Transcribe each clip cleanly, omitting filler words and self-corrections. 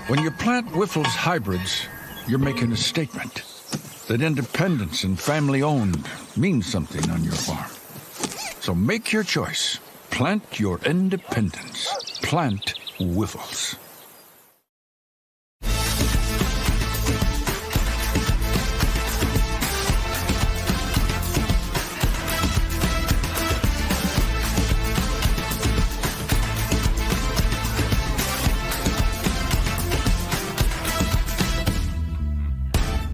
When you plant Wyffels Hybrids, you're making a statement that independence and family-owned means something on your farm. So make your choice. Plant your independence. Plant Wyffels.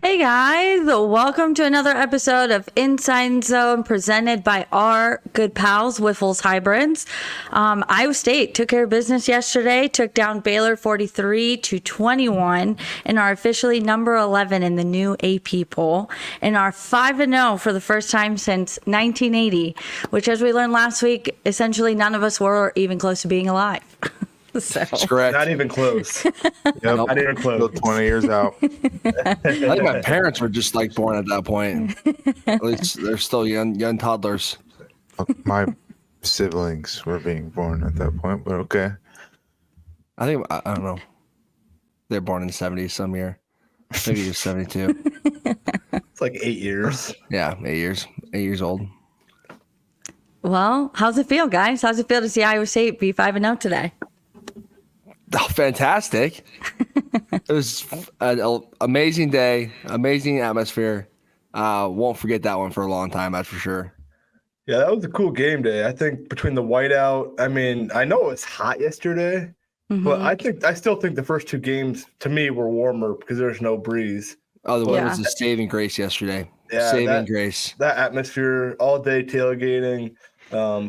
Hey guys, welcome to another episode of InCYde Zone presented by our good pals, Wyffels Hybrids. Iowa State took care of business yesterday, took down Baylor 43-21, and are officially number 11 in the new AP poll, and are 5-0 for the first time since 1980, which, as we learned last week, essentially none of us were even close to being alive. So. That's correct. Not even close. Yep. Not even close. Still 20 years out. I think my parents were just like born at that point. At least they're still young toddlers. My siblings were being born at that point, but okay. I think, I don't know. They're born in the 70s some year. Maybe he was 72. It's like 8 years. Yeah, 8 years. 8 years old. Well, how's it feel, guys? How's it feel to see Iowa State be 5-0 today? Oh, fantastic. It was an amazing day, amazing atmosphere. Won't forget that one for a long time, that's for sure. Yeah, that was a cool game day. I think between the whiteout, I mean, I know it was hot yesterday, but I still think the first two games to me were warmer because there's no breeze. Oh, the one was a saving grace yesterday. Yeah, saving grace. That atmosphere, all day tailgating.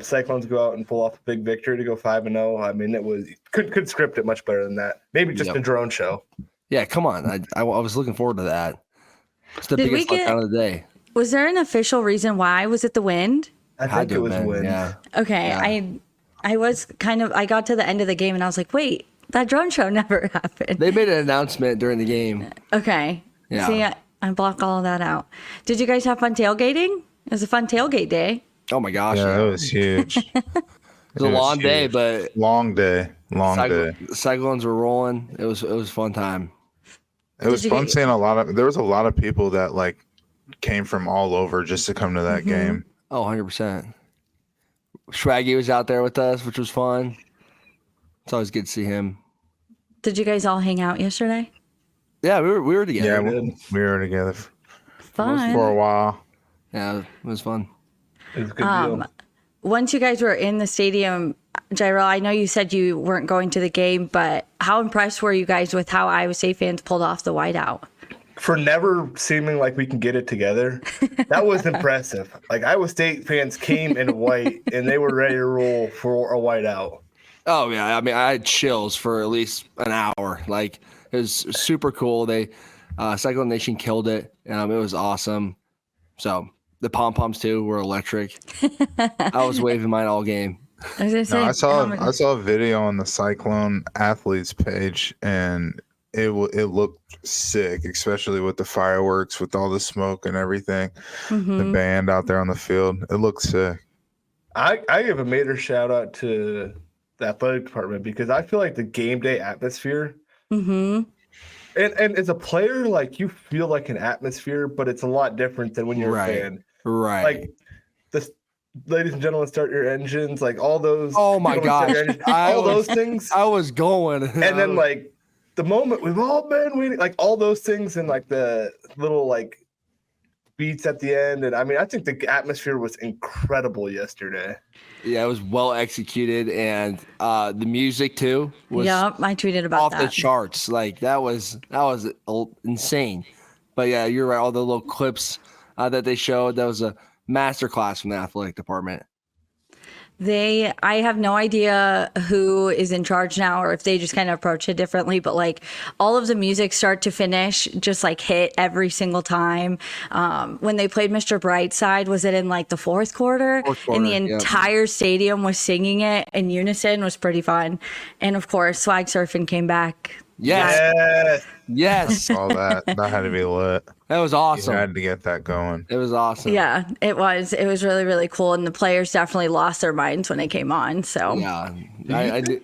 Cyclones go out and pull off a big victory to go 5-0. I mean, it was could script it much better than that. Maybe just a drone show. Yeah, come on. I was looking forward to that. It's the biggest letdown of the day. Was there an official reason why? Was it the wind? I think it was wind. Yeah. Okay, yeah. I was I got to the end of the game and I was like, wait, that drone show never happened. They made an announcement during the game. Okay. Yeah. See, I block all of that out. Did you guys have fun tailgating? It was a fun tailgate day. Oh my gosh. Yeah, it was huge. It was a long day, but long day. Cyclones were rolling. It was a fun time. It was fun seeing there was a lot of people that like came from all over just to come to that game. Oh, 100%. Swaggy was out there with us, which was fun. It's always good to see him. Did you guys all hang out yesterday? Yeah, we were together. Yeah, we were together Fun. for a while. Yeah, it was fun. It was a good deal. Once you guys were in the stadium, Jihrel, I know you said you weren't going to the game, but how impressed were you guys with how Iowa State fans pulled off the whiteout? For never seeming like we can get it together, that was impressive. Like, Iowa State fans came in white, and they were ready to roll for a whiteout. Oh, yeah. I mean, I had chills for at least an hour. Like, it was super cool. Cyclone Nation killed it. It was awesome. So, the pom-poms, too, were electric. I was waving mine all game. I saw a video on the Cyclone athletes page, and it looked sick, especially with the fireworks, with all the smoke and everything. The band out there on the field, it looked sick. I give a major shout out to the athletic department because I feel like the game day atmosphere. And as a player, like, you feel like an atmosphere, but it's a lot different than when you're a fan. Right. Like, this, ladies and gentlemen, start your engines, like all those. Oh my gosh. Those things. I was going. And then, like, the moment we've all been waiting, like all those things, and like the little like beats at the end. And I mean, I think the atmosphere was incredible yesterday. Yeah, it was well executed, and the music too was I tweeted about off the charts. Like that was insane. But yeah, you're right. All the little clips that they showed, that was a masterclass from the athletic department. I have no idea who is in charge now or if they just kind of approach it differently, but like all of the music start to finish just like hit every single time. When they played Mr. Brightside, was it in like the fourth quarter? And the entire stadium was singing it in unison. Was pretty fun. And of course, swag surfing came back. Yes. All that had to be lit. That was awesome. You had to get that going. It was awesome. Yeah, it was. It was really, really cool. And the players definitely lost their minds when they came on. So yeah, I did.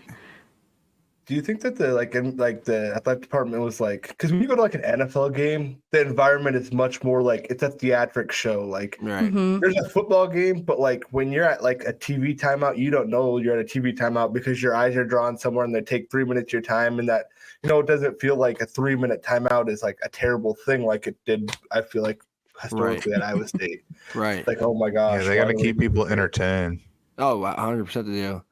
Do do you think that the athletic department was like, because when you go to like an NFL game, the environment is much more like it's a theatric show. Like Right. there's a football game, but like when you're at like a TV timeout, you don't know you're at a TV timeout because your eyes are drawn somewhere and they take 3 minutes of your time, and that it doesn't feel like a 3-minute timeout is like a terrible thing like it did. I feel like historically at Iowa State. Right. It's like, oh my gosh, Yeah, they got to keep people entertained. Oh, 100% they do.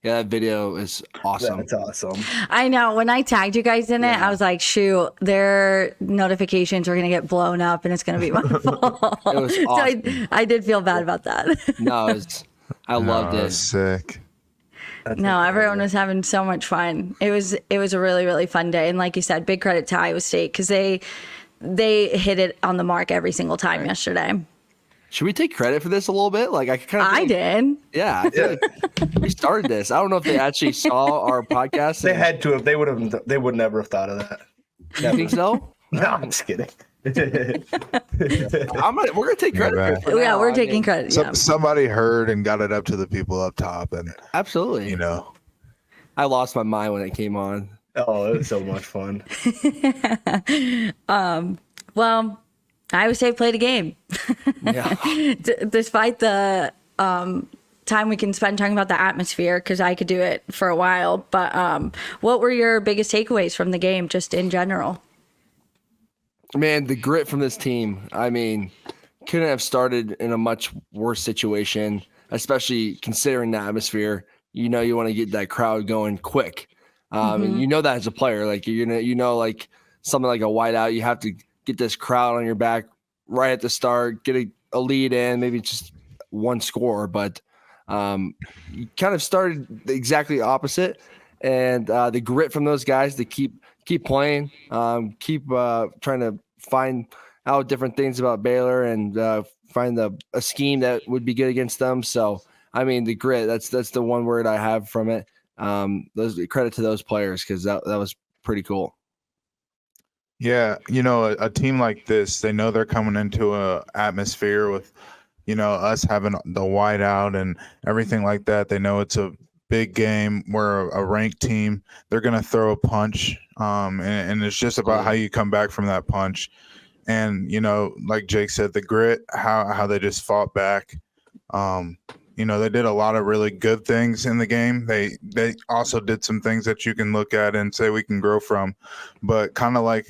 Yeah, that video is awesome. That's awesome. I know. When I tagged you guys in it, I was like, shoot, their notifications are going to get blown up and it's going to be my fault. It was awesome. So I did feel bad about that. No, I loved it. Sick. No, everyone was having so much fun. It was a really, really fun day. And like you said, big credit to Iowa State because they hit it on the mark every single time yesterday. Should we take credit for this a little bit? Like I did. Yeah, I feel like we started this. I don't know if they actually saw our podcast. They had to have. They would never have thought of that. You think so? No, I'm just kidding. We're gonna take credit. For Yeah, now. we're taking credit. Yeah. Somebody heard and got it up to the people up top, and Absolutely. I lost my mind when it came on. Oh, it was so much fun. Well, Iowa State played a game. Yeah. Despite the time we can spend talking about the atmosphere, because I could do it for a while. But what were your biggest takeaways from the game, just in general? Man, the grit from this team. I mean, couldn't have started in a much worse situation, especially considering the atmosphere. You want to get that crowd going quick. And that as a player, like like something like a whiteout, you have to get this crowd on your back right at the start, get a lead in, maybe just one score. But you kind of started exactly opposite. And the grit from those guys to keep playing, keep trying to find out different things about Baylor and find a scheme that would be good against them. So, I mean, the grit, that's the one word I have from it. Credit to those players because that was pretty cool. Yeah, a team like this, they know they're coming into a atmosphere with, us having the whiteout and everything like that. They know it's a big game. We're a ranked team. They're going to throw a punch, and it's just about how you come back from that punch. And, like Jake said, the grit, how they just fought back. They did a lot of really good things in the game. They also did some things that you can look at and say we can grow from, but kind of like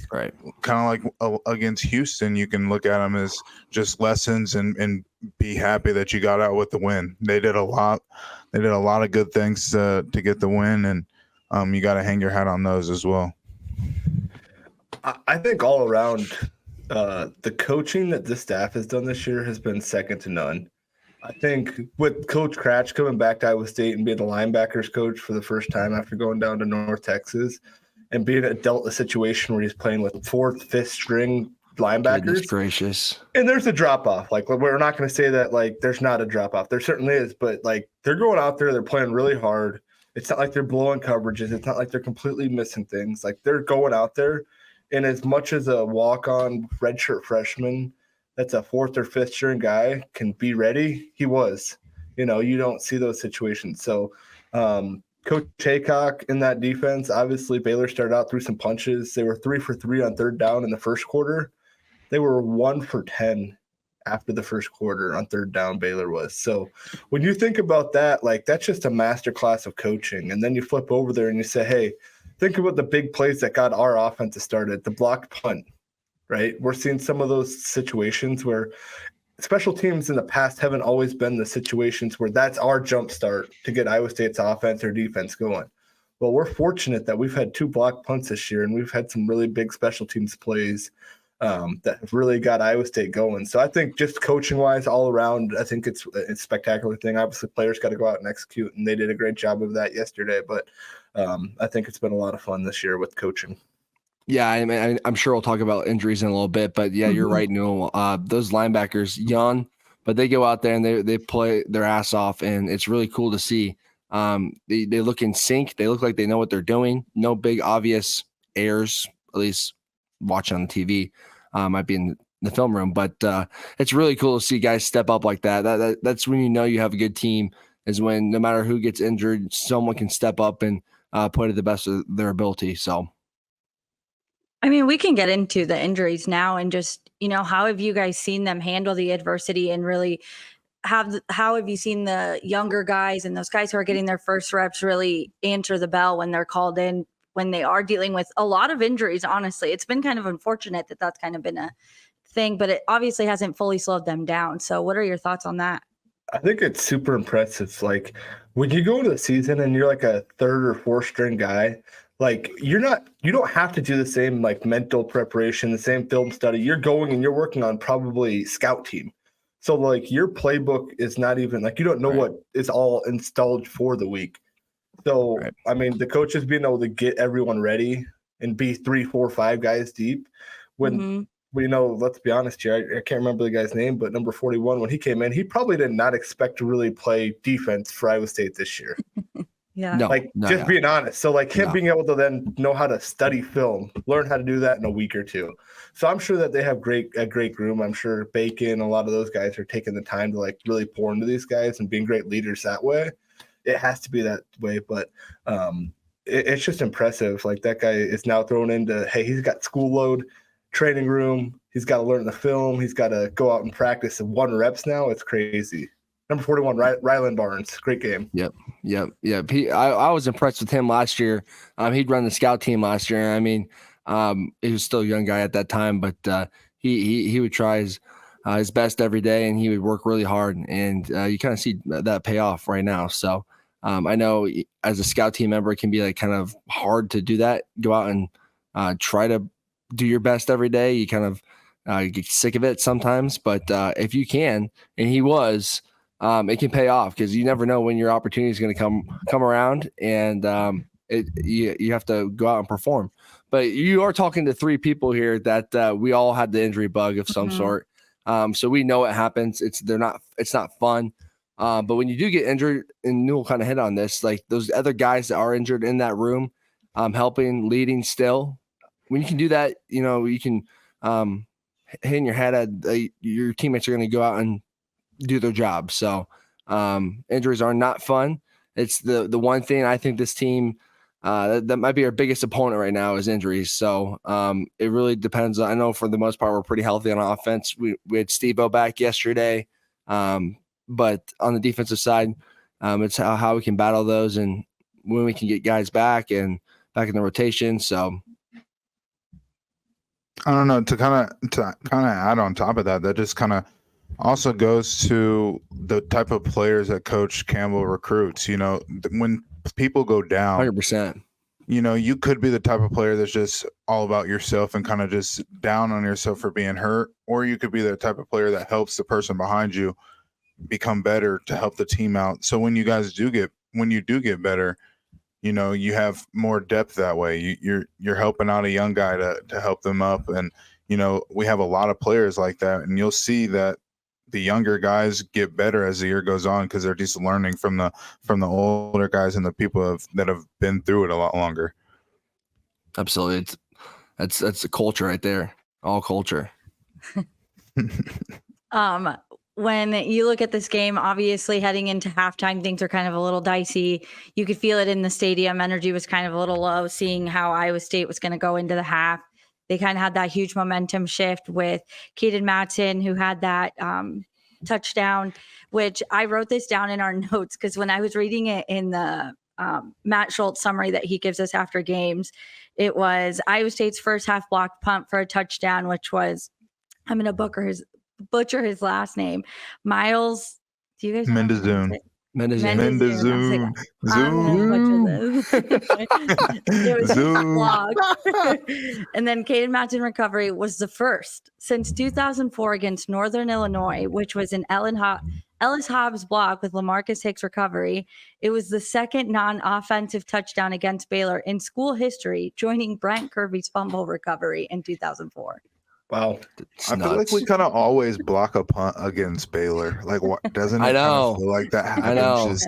against Houston, you can look at them as just lessons and be happy that you got out with the win. They did a lot. They did a lot of good things to get the win, and you got to hang your hat on those as well. I think all around, the coaching that this staff has done this year has been second to none. I think with Coach Cratch coming back to Iowa State and being the linebackers coach for the first time after going down to North Texas and being dealt a situation where he's playing with fourth, fifth string linebackers. Goodness gracious. And there's a drop off. Like, we're not going to say that like there's not a drop off. There certainly is, but like they're going out there, they're playing really hard. It's not like they're blowing coverages. It's not like they're completely missing things. Like they're going out there, and as much as a walk-on redshirt freshman that's a fourth or fifth string guy can be ready, he was. You don't see those situations. So Coach Haycock in that defense, obviously Baylor started out through some punches. They were 3 for 3 on third down in the first quarter. They were 1 for 10 after the first quarter on third down, Baylor was. So when you think about that, like that's just a masterclass of coaching. And then you flip over there and you say, hey, think about the big plays that got our offense started, the blocked punt. Right? We're seeing some of those situations where special teams in the past haven't always been the situations where that's our jump start to get Iowa State's offense or defense going. Well, we're fortunate that we've had 2 blocked punts this year, and we've had some really big special teams plays that have really got Iowa State going. So I think just coaching-wise, all around, I think it's a spectacular thing. Obviously, players got to go out and execute, and they did a great job of that yesterday. But I think it's been a lot of fun this year with coaching. Yeah, I mean, I'm sure we'll talk about injuries in a little bit, but yeah, you're right, Newell. Those linebackers, young, but they go out there and they play their ass off, and it's really cool to see. They look in sync. They look like they know what they're doing. No big obvious errors, at least watching on the TV. Might be in the film room, but it's really cool to see guys step up like that. That's when you know you have a good team, is when no matter who gets injured, someone can step up and play to the best of their ability. So. I mean, we can get into the injuries now and just, how have you guys seen them handle the adversity and really how have you seen the younger guys and those guys who are getting their first reps really answer the bell when they're called in, when they are dealing with a lot of injuries? Honestly, it's been kind of unfortunate that that's kind of been a thing, but it obviously hasn't fully slowed them down. So what are your thoughts on that? I think it's super impressive. Like when you go into the season and you're like a third or fourth string guy, like you don't have to do the same like mental preparation, the same film study. You're going and you're working on probably scout team. So like your playbook is not even like, you don't know what is all installed for the week. So, I mean, the coaches being able to get everyone ready and be 3, 4, 5 guys deep when, let's be honest here, I can't remember the guy's name, but number 41, when he came in, he probably did not expect to really play defense for Iowa State this year. Being honest. So like him being able to then know how to study film, learn how to do that in a week or two. So I'm sure that they have a great room. I'm sure Bacon, a lot of those guys are taking the time to like really pour into these guys and being great leaders that way. It has to be that way, but it's just impressive. Like that guy is now thrown into, hey, he's got school load, training room. He's got to learn the film. He's got to go out and practice and 1 reps now. It's crazy. Number 41, Ryland Barnes. Great game. Yep. I was impressed with him last year. He'd run the scout team last year. I mean, he was still a young guy at that time, but he would try his best every day, and he would work really hard. And you kind of see that pay off right now. So I know as a scout team member, it can be like kind of hard to do that. Go out and try to do your best every day. You kind of get sick of it sometimes, but if you can, and he was. It can pay off because you never know when your opportunity is going to come around, and you have to go out and perform. But you are talking to 3 people here that we all had the injury bug of some sort, so we know it happens. It's not fun. But when you do get injured, and Newell kind of hit on this, like those other guys that are injured in that room, helping, leading still. When you can do that, you can hit in your head at your teammates are going to go out and do their job. So injuries are not fun. It's the one thing I think this team that might be our biggest opponent right now is injuries. So it really depends. I know for the most part we're pretty healthy on offense. We had Steve-O back yesterday, but on the defensive side, it's how we can battle those and when we can get guys back and back in the rotation. So I don't know, to kind of add on top of that, that just kind of also goes to the type of players that Coach Campbell recruits. When people go down, 100%. You could be the type of player that's just all about yourself and kind of just down on yourself for being hurt, or you could be the type of player that helps the person behind you become better to help the team out. So when you do get better, you have more depth that way. You're helping out a young guy to help them up, and we have a lot of players like that, and you'll see that the younger guys get better as the year goes on because they're just learning from the older guys and the people that have been through it a lot longer. Absolutely. That's the culture right there. All culture. When you look at this game, obviously heading into halftime, things are kind of a little dicey. You could feel it in the stadium. Energy was kind of a little low, seeing how Iowa State was going to go into the half. They kind of had that huge momentum shift with Kaden Matson, who had that touchdown, which I wrote this down in our notes because when I was reading it in the Matt Schultz summary that he gives us after games, it was Iowa State's first half blocked punt for a touchdown, which was, I'm going to butcher his last name, Miles. Do you guys know? Mendezoon. Mendezoon. It was his block. And then Kaden Matson recovery was the first since 2004 against Northern Illinois, which was an Ellis Hobbs block with LaMarcus Hicks recovery. It was the second non-offensive touchdown against Baylor in school history, joining Brent Kirby's fumble recovery in 2004. Wow. I feel like we kind of always block a punt against Baylor. Like, what doesn't it I know. Kind of feel like that happens? I know. Just,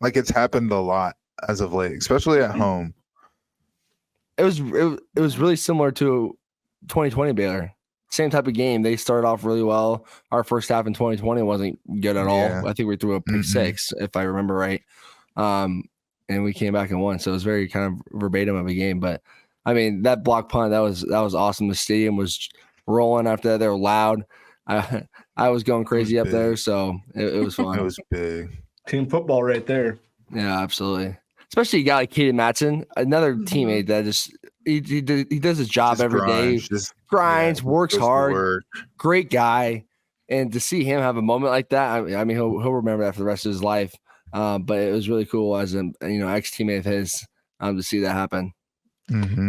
like it's happened a lot as of late, especially at home. It was really similar to 2020 Baylor. Same type of game. They started off really well. Our first half in 2020 wasn't good at all. I think we threw a pick 6, if I remember right. And and we came back and won. So it was very kind of verbatim of a game. But I mean, that block punt, that was awesome. The stadium was rolling after that. They were loud. I was going crazy up there, so it was fun. It was big. Team football right there. Yeah, absolutely. Especially a guy like Kaden Matson, another teammate that just he does his job Just every day, grinds, works hard, great guy, and to see him have a moment like that, I mean he'll remember that for the rest of his life. But it was really cool as an ex teammate of his to see that happen. Mm-hmm.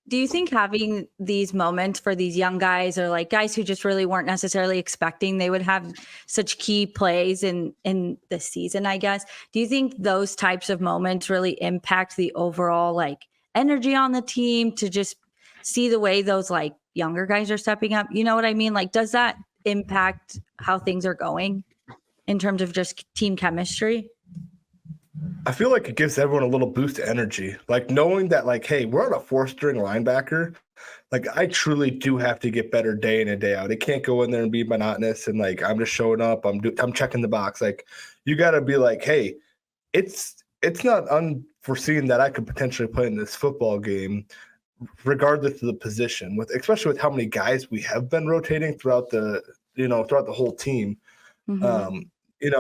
Do you think having these moments for these young guys, or like guys who just really weren't necessarily expecting they would have such key plays in the season, I guess, do you think those types of moments really impact the overall like energy on the team to just see the way those like younger guys are stepping up? You know what I mean? Like, does that impact how things are going in terms of just team chemistry? I feel like it gives everyone a little boost of energy. Like knowing that, like, hey, we're on a 4-string linebacker. Like, I truly do have to get better day in and day out. It can't go in there and be monotonous and like I'm just showing up. I'm checking the box. Like, you got to be like, hey, it's not unforeseen that I could potentially play in this football game, regardless of the position. Especially with how many guys we have been rotating throughout the whole team. Mm-hmm.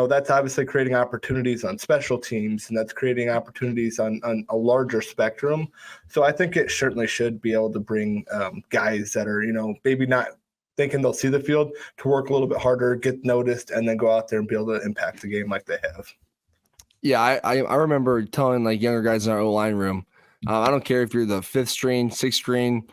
That's obviously creating opportunities on special teams, and that's creating opportunities on a larger spectrum. So I think it certainly should be able to bring guys that are, maybe not thinking they'll see the field to work a little bit harder, get noticed, and then go out there and be able to impact the game like they have. Yeah, I remember telling like younger guys in our O-line room, I don't care if you're the 5th string, 6th string.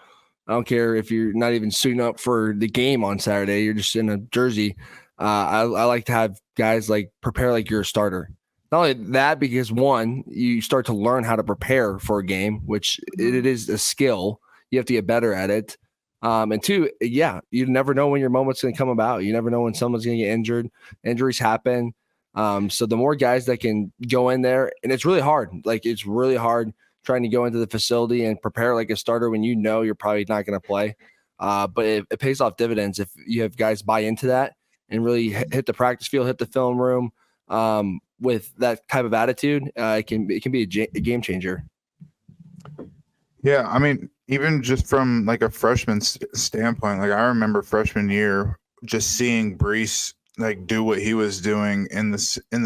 I don't care if you're not even suiting up for the game on Saturday. You're just in a jersey. I like to have guys like prepare like you're a starter. Not only that, because one, you start to learn how to prepare for a game, which it is a skill. You have to get better at it. And two, yeah, you never know when your moment's going to come about. You never know when someone's going to get injured. Injuries happen. So the more guys that can go in there, and it's really hard. Like, it's really hard trying to go into the facility and prepare like a starter when you know you're probably not going to play. But it pays off dividends if you have guys buy into that and really hit the practice field, hit the film room with that type of attitude. It can be a game changer. Yeah, I mean, even just from like a freshman standpoint, like I remember freshman year just seeing Brees like do what he was doing in the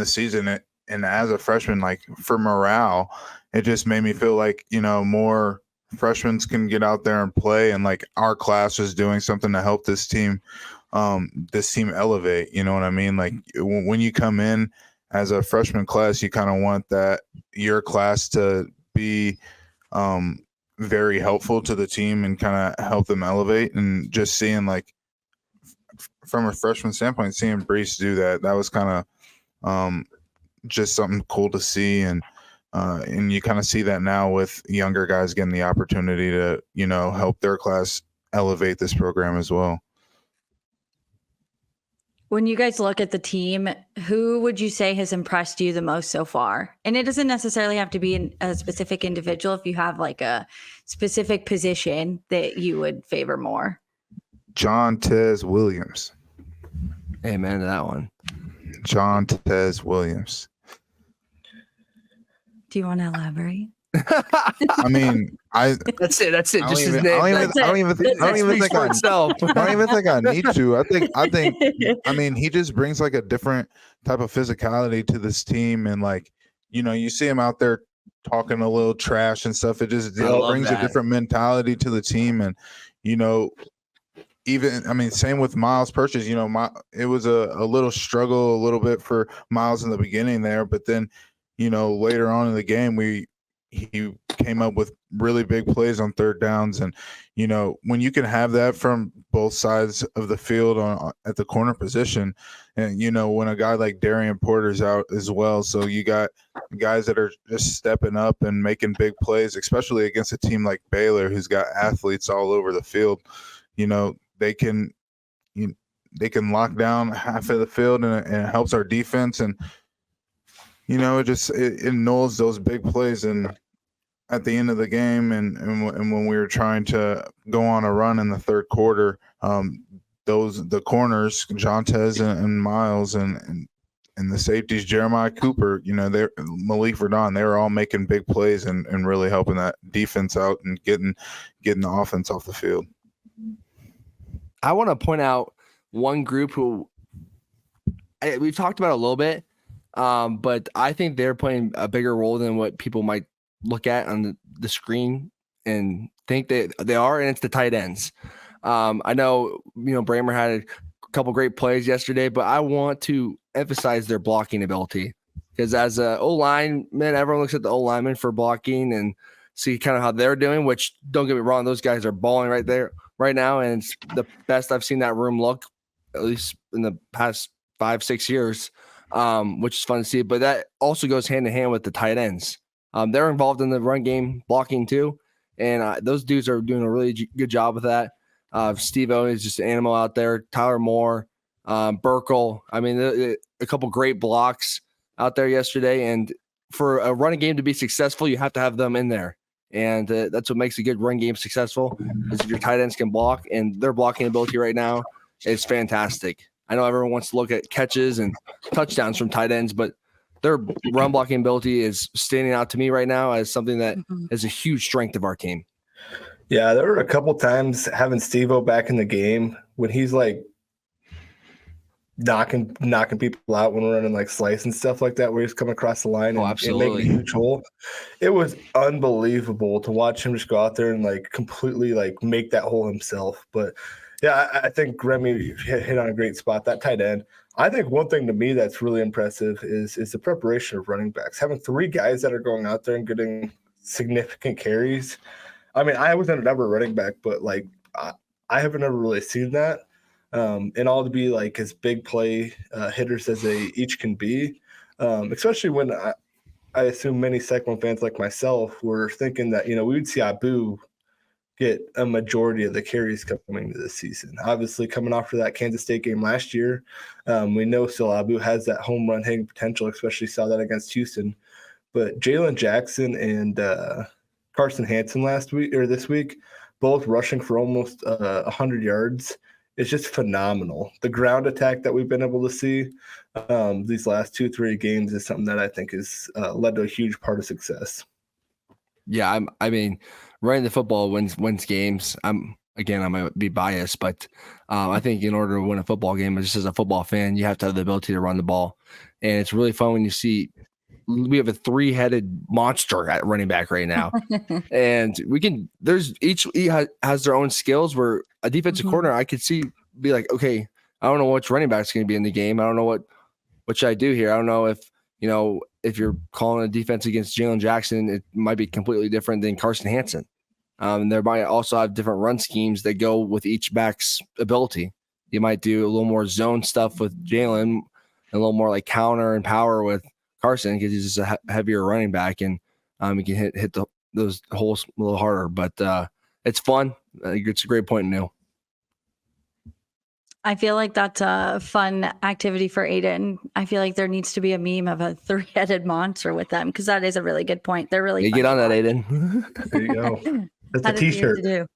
season, and as a freshman, like for morale, it just made me feel like more freshmen can get out there and play, and like our class was doing something to help this team elevate. You know what I mean? Like when you come in as a freshman class, you kind of want that your class to be very helpful to the team and kind of help them elevate. And just seeing like from a freshman standpoint, seeing Brees do that was kind of just something cool to see. And you kind of see that now with younger guys getting the opportunity to help their class elevate this program as well. When you guys look at the team, who would you say has impressed you the most so far? And it doesn't necessarily have to be a specific individual. If you have like a specific position that you would favor more. Jontez Williams. Amen to that one. Jontez Williams. Do you want to elaborate? I mean, that's it. Just his name. I don't even think I need to. I think I mean, he just brings like a different type of physicality to this team, and like you see him out there talking a little trash and stuff. It just brings a different mentality to the team, and even I mean, same with Miles Purchase. It was a little struggle a little bit for Miles in the beginning there, but then later on in the game he came up with really big plays on third downs. And, when you can have that from both sides of the field at the corner position, and, when a guy like Darian Porter's out as well. So you got guys that are just stepping up and making big plays, especially against a team like Baylor, who's got athletes all over the field. They can lock down half of the field, and it helps our defense. And, it nulls those big plays. And at the end of the game, and when we were trying to go on a run in the third quarter, the corners, Jontez and Miles, and and the safeties, Jeremiah Cooper, they're Malik Verdon, they were all making big plays and really helping that defense out and getting the offense off the field. I want to point out one group who we've talked about a little bit, but I think they're playing a bigger role than what people might look at on the screen and think that they are, and it's the tight ends. I know, Bramer had a couple great plays yesterday, but I want to emphasize their blocking ability, because as a O-lineman, everyone looks at the O-lineman for blocking and see kind of how they're doing, which, don't get me wrong, those guys are balling right now, and it's the best I've seen that room look, at least in the past 5-6 years, which is fun to see. But that also goes hand in hand with the tight ends. They're involved in the run game blocking too, and those dudes are doing a really good job with that. Steve-O is just an animal out there. Tyler Moore, Burkle. I mean, a couple great blocks out there yesterday. And for a running game to be successful, you have to have them in there. And that's what makes a good run game successful, is if your tight ends can block, and their blocking ability right now is fantastic. I know everyone wants to look at catches and touchdowns from tight ends, but their run blocking ability is standing out to me right now as something that is a huge strength of our team. Yeah, there were a couple times having Steve-O back in the game when he's like knocking people out when we're running like slice and stuff like that, where he's coming across the line and making a huge hole. It was unbelievable to watch him just go out there and like completely like make that hole himself. But yeah, I think Remy hit on a great spot. That tight end. I think one thing to me that's really impressive is the preparation of running backs. Having 3 guys that are going out there and getting significant carries. I mean, I was never a running back, but like I haven't ever really seen that. And all to be like as big play hitters as they each can be, especially when I assume many Cyclone fans like myself were thinking that, we would see Abu get a majority of the carries coming to this season. Obviously, coming off of that Kansas State game last year, we know still Abu has that home run hitting potential, especially saw that against Houston. But Jalen Jackson and Carson Hansen this week, both rushing for almost 100 yards. It's just phenomenal. The ground attack that we've been able to see these last 2-3 games is something that I think has led to a huge part of success. Yeah, I mean, running the football wins games. I might be biased, but I think in order to win a football game, just as a football fan, you have to have the ability to run the ball. And it's really fun when you see we have a 3-headed monster at running back right now. And each has their own skills, where a defensive coordinator I could see be like, okay, I don't know which running back's going to be in the game. I don't know what should I do here. I don't know if you're calling a defense against Jalen Jackson, it might be completely different than Carson Hansen. There might also have different run schemes that go with each back's ability. You might do a little more zone stuff with Jalen, a little more like counter and power with Carson, because he's just a heavier running back, and he can hit those holes a little harder. But it's fun. I think it's a great point, Neil. I feel like that's a fun activity for Aiden. I feel like there needs to be a meme of a 3-headed monster with them, because that is a really good point. They're really get on that, Aiden. There you go. That's a T-shirt.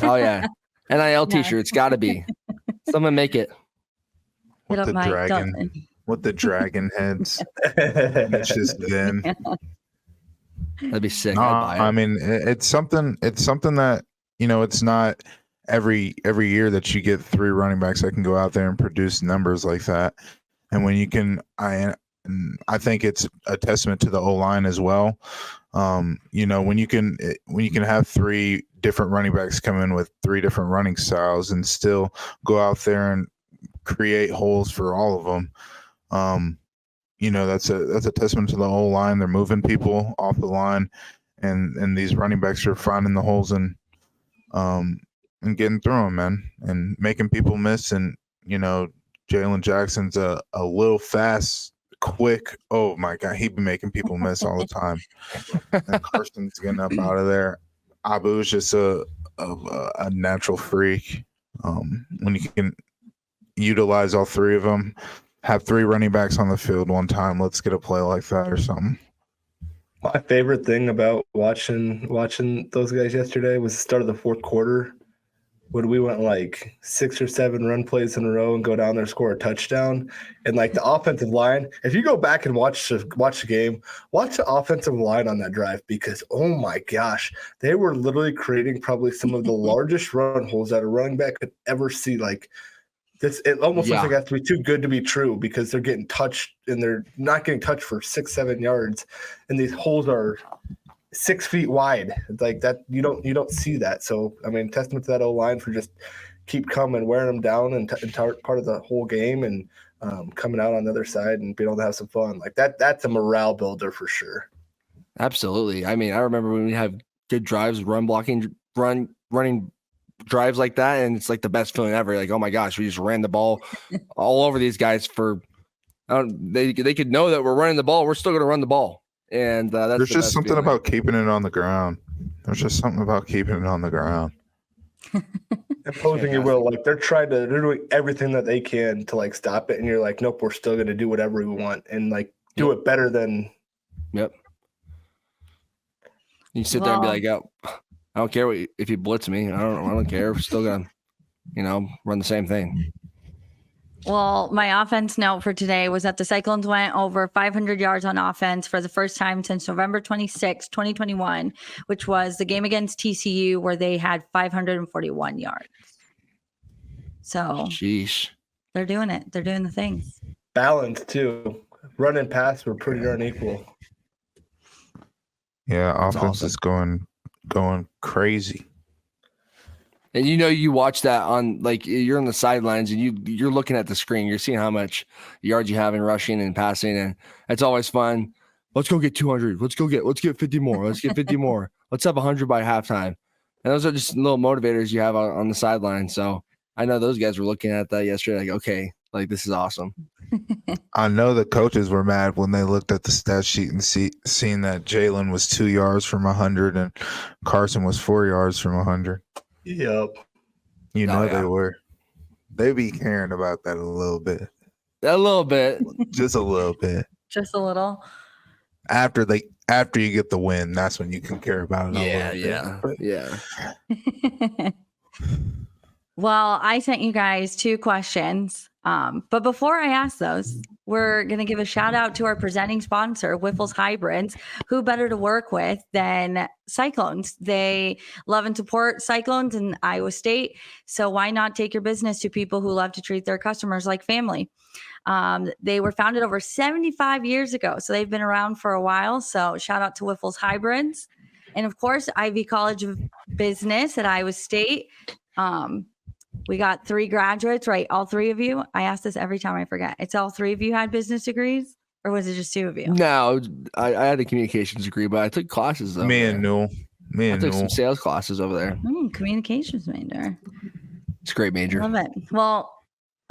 Oh yeah, NIL T-shirt. It's got to be. Someone make it. With the dragon heads. It's just then. That'd be sick. I mean, it's something that it's not every year that you get 3 running backs that can go out there and produce numbers like that. And when you can, I think it's a testament to the O-line as well. When you can have 3 different running backs come in with 3 different running styles and still go out there and create holes for all of them. That's a testament to the whole line. They're moving people off the line, and these running backs are finding the holes and getting through them, man, and making people miss. And Jalen Jackson's a little fast, quick. Oh my God, he be making people miss all the time. And Carson's getting up out of there. Abu's just a natural freak. When you can utilize all 3 of them. Have 3 running backs on the field one time. Let's get a play like that or something. My favorite thing about watching those guys yesterday was the start of the fourth quarter. when we went like 6 or 7 run plays in a row and go down there, score a touchdown. And like the offensive line, if you go back and watch the game, watch the offensive line on that drive, because oh my gosh, they were literally creating probably some of the largest run holes that a running back could ever see. Like this, it almost looks like it has to be too good to be true, because they're getting touched and they're not getting touched for 6-7 yards, and these holes are 6 feet wide. Like that, you don't see that. So I mean, testament to that O-line for just keep coming, wearing them down, and part of the whole game, and coming out on the other side and being able to have some fun. Like that's a morale builder for sure. Absolutely. I mean, I remember when we have good drives, running drives like that, and it's like the best feeling ever. Like, oh my gosh, we just ran the ball all over these guys for. They could know that we're running the ball. We're still going to run the ball. And there's just something about keeping it on the ground. There's just something about keeping it on the ground. Imposing your will, like they're doing everything that they can to like stop it, and you're like, nope, we're still going to do whatever we want and like do it better than. Yep. You sit there and be like, oh, I don't care if you blitz me. I don't care. We're still gonna, run the same thing. Well, my offense note for today was that the Cyclones went over 500 yards on offense for the first time since November 26, 2021, which was the game against TCU where they had 541 yards. So, sheesh. They're doing it. They're doing the things. Balance, too. Run and pass were pretty darn equal. Yeah, offense is going crazy. And you watch that on, like, you're on the sidelines and you're looking at the screen. You're seeing how much yards you have in rushing and passing, and it's always fun. Let's go get 200. Let's get 50 more. Let's get 50 more. Let's have 100 by halftime. And those are just little motivators you have on the sideline. So I know those guys were looking at that yesterday, like, okay, like this is awesome. I know the coaches were mad when they looked at the stat sheet and seen that Jalen was 2 yards from 100 and Carson was 4 yards from 100. Yep. They were. They be caring about that a little bit. A little bit. Just a little bit. Just a little. After you get the win, that's when you can care about it. Yeah. Well, I sent you guys 2 questions. But before I ask those, we're going to give a shout out to our presenting sponsor, Wyffels Hybrids. Who better to work with than Cyclones? They love and support Cyclones in Iowa State. So why not take your business to people who love to treat their customers like family? They were founded over 75 years ago. So they've been around for a while. So shout out to Wyffels Hybrids. And of course, Ivy College of Business at Iowa State. We got 3 graduates, right? All 3 of you. I ask this every time I forget. It's all 3 of you had business degrees, or was it just 2 of you? No, I had a communications degree, but I took classes though. Me and Newell. I took some sales classes over there. Communications major. It's a great major. Love it. Well,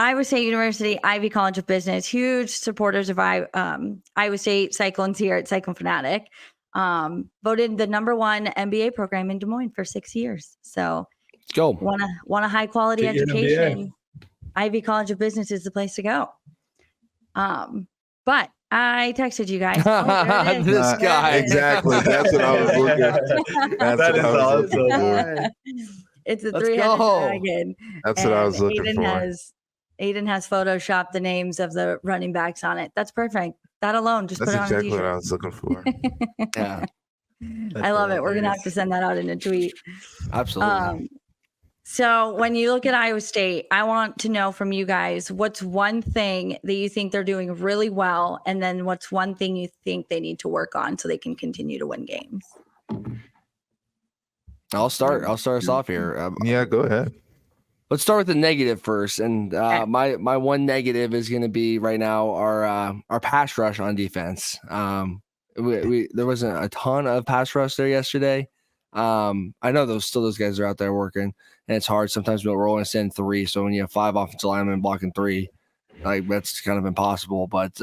Iowa State University, Ivy College of Business, huge supporters of Iowa State Cyclones here at Cyclone Fanatic. Voted the #1 MBA program in Des Moines for 6 years. So. Let's go. Want a high quality education? Ivy College of Business is the place to go. But I texted you guys. Oh, this guy. Exactly. That's what I was looking at. That is awesome. It's a 3-headed dragon. That's what I was looking for. Aiden has photoshopped the names of the running backs on it. That's perfect. That alone, just That's put it on exactly a t-shirt. what I was looking for. Yeah. I love it. We're going to have to send that out in a tweet. Absolutely. So when you look at Iowa State, I want to know from you guys, what's one thing that you think they're doing really well? And then what's one thing you think they need to work on so they can continue to win games? I'll start us off here. Yeah, go ahead. Let's start with the negative first. And my one negative is going to be right now our pass rush on defense. There wasn't a ton of pass rush there yesterday. I know those guys are out there working, and it's hard. Sometimes we're only send 3. So when you have 5 offensive linemen blocking 3, like that's kind of impossible. But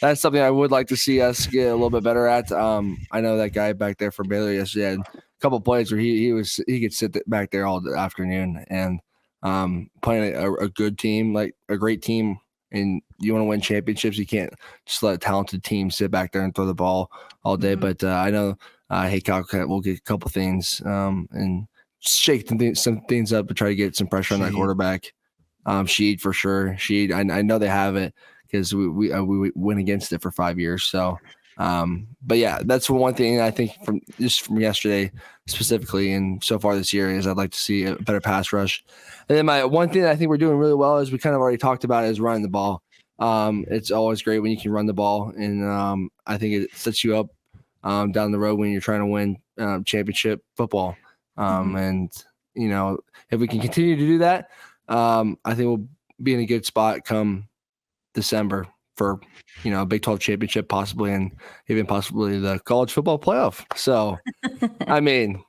that's something I would like to see us get a little bit better at. I know that guy back there for Baylor yesterday had a couple of plays where he could sit back there all the afternoon and playing a good team, like a great team. And you want to win championships, you can't just let a talented team sit back there and throw the ball all day. Mm-hmm. But I know Haycock will get a couple things and shake some things up to try to get some pressure on that quarterback. Sheed for sure. Sheed, I know they have it because we went against it for 5 years. So, but yeah, that's one thing I think from yesterday specifically and so far this year is I'd like to see a better pass rush. And then my one thing I think we're doing really well is we kind of already talked about is running the ball. It's always great when you can run the ball, and I think it sets you up down the road when you're trying to win championship football. And if we can continue to do that, I think we'll be in a good spot come December for a Big 12 championship possibly, and even possibly the college football playoff. So, I mean,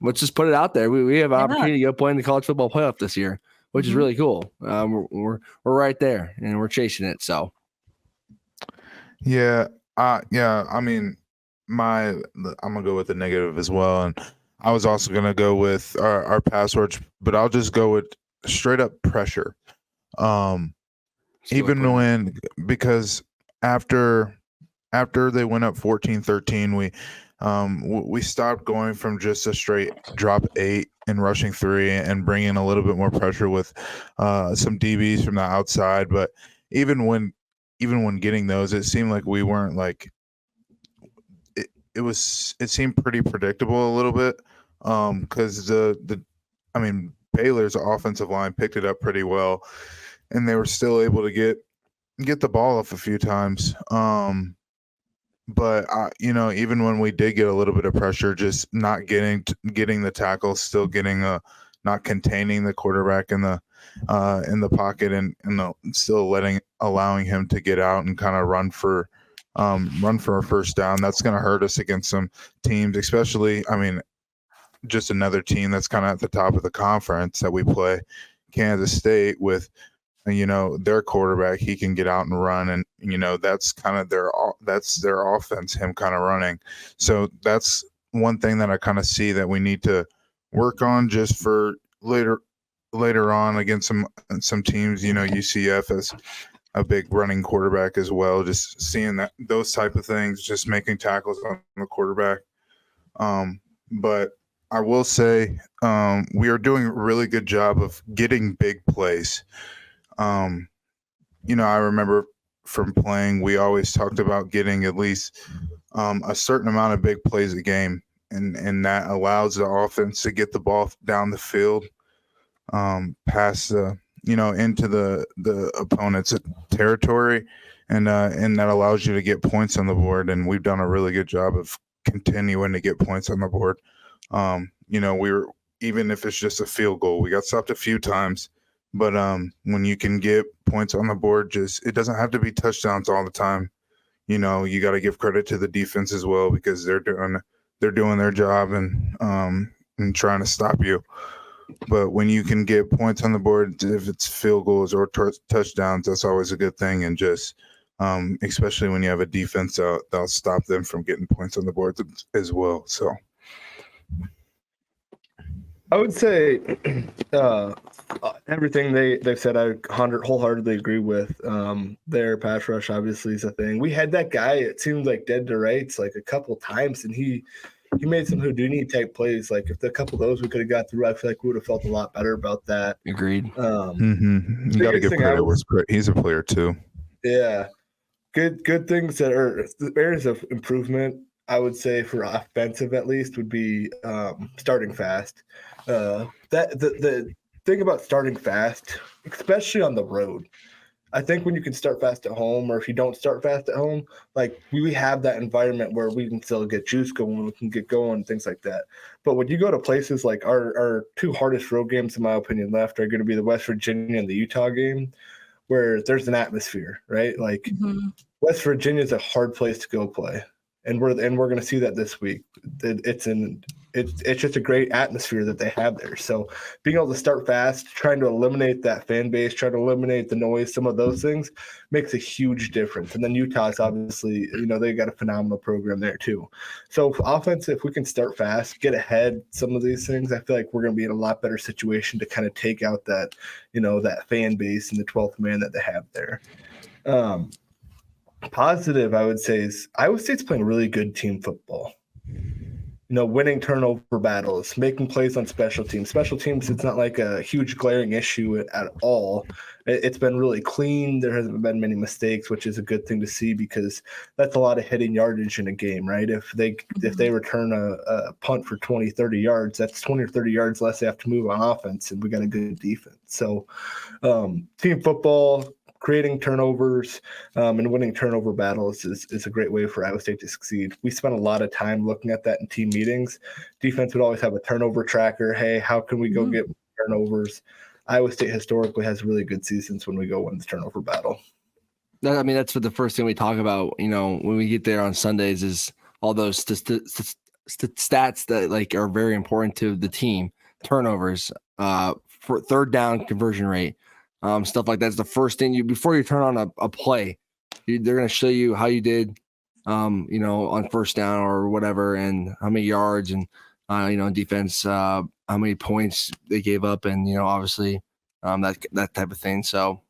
let's just put it out there. We have an opportunity to go play in the college football playoff this year, which is really cool. We're right there and we're chasing it. So, yeah. I mean, I'm gonna go with the negative as well, and I was also gonna go with our pass rush, but I'll just go with straight up pressure. Because after they went up 14-13, we stopped going from just a straight drop 8 and rushing 3 and bringing a little bit more pressure with some DBs from the outside. But even when getting those, it seemed like we weren't like it seemed pretty predictable a little bit because Baylor's offensive line picked it up pretty well, and they were still able to get the ball off a few times. But even when we did get a little bit of pressure, just not getting the tackle, still getting not containing the quarterback in the pocket and still allowing him to get out and kind of run for a first down. That's going to hurt us against some teams, especially, just another team that's kind of at the top of the conference that we play, Kansas State, with their quarterback. He can get out and run, and that's kind of their offense, him kind of running. So that's one thing that I kind of see that we need to work on just for later on against some teams. UCF has a big running quarterback as well. Just seeing those type of things, just making tackles on the quarterback. But I will say we are doing a really good job of getting big plays. I remember from playing, we always talked about getting at least a certain amount of big plays a game, and that allows the offense to get the ball down the field, past into the opponent's territory, and that allows you to get points on the board. And we've done a really good job of continuing to get points on the board. We're, even if it's just a field goal, we got stopped a few times, but when you can get points on the board, it doesn't have to be touchdowns all the time. You got to give credit to the defense as well, because they're doing their job and trying to stop you. But when you can get points on the board, if it's field goals or touchdowns, that's always a good thing. And just especially when you have a defense, that'll stop them from getting points on the board as well. So I would say everything they've said, I wholeheartedly agree with. Their pass rush obviously is a thing. We had that guy, it seemed like dead to rights, like a couple times, and he made some Houdini type plays. Like if a couple of those we could have got through, I feel like we would have felt a lot better about that. Agreed. You got to give credit. He's a player too. Yeah, good things that are areas of improvement. I would say for offensive at least would be starting fast. The thing about starting fast, especially on the road, I think when you can start fast at home, or if you don't start fast at home, like we have that environment where we can still get juice going, we can get going, things like that. But when you go to places like our two hardest road games, in my opinion, left are going to be the West Virginia and the Utah game, where there's an atmosphere, right? Like West Virginia is a hard place to go play. And we're going to see that this week. It's just a great atmosphere that they have there. So being able to start fast, trying to eliminate that fan base, trying to eliminate the noise, some of those things makes a huge difference. And then Utah's obviously, they got a phenomenal program there too. So offense, if we can start fast, get ahead some of these things, I feel like we're going to be in a lot better situation to kind of take out that, that fan base and the 12th man that they have there. Positive, I would say, is Iowa State's playing really good team football. winning turnover battles, making plays on special teams. Special teams, it's not like a huge glaring issue at all. It's been really clean. There hasn't been many mistakes, which is a good thing to see because that's a lot of hitting yardage in a game, right? If they return a punt for 20, 30 yards, that's 20 or 30 yards less they have to move on offense, and we got a good defense. So team football, creating turnovers and winning turnover battles is a great way for Iowa State to succeed. We spent a lot of time looking at that in team meetings. Defense would always have a turnover tracker. Hey, how can we go get turnovers? Iowa State historically has really good seasons when we go win the turnover battle. I mean, that's what the first thing we talk about, when we get there on Sundays is all those stats that like are very important to the team. Turnovers, for third down conversion rate, stuff like that's the first thing before you turn on a play, they're going to show you how you did, on first down or whatever, and how many yards and, defense, how many points they gave up. And, obviously that type of thing. So.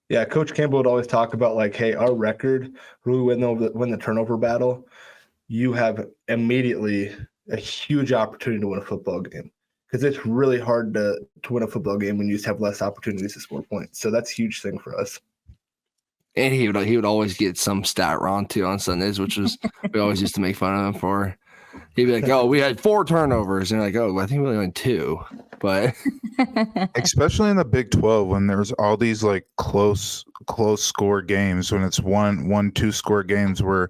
Yeah. Coach Campbell would always talk about like, hey, our record, who win the turnover battle, you have immediately a huge opportunity to win a football game. Because it's really hard to win a football game when you just have less opportunities to score points. So that's a huge thing for us. And he would always get some stat wrong too on Sundays, which was we always used to make fun of him for. He'd be like, "Oh, we had 4 turnovers," and like, "Oh, I think we only went 2." But especially in the Big 12 when there's all these like close score games, when it's 1-2 score games where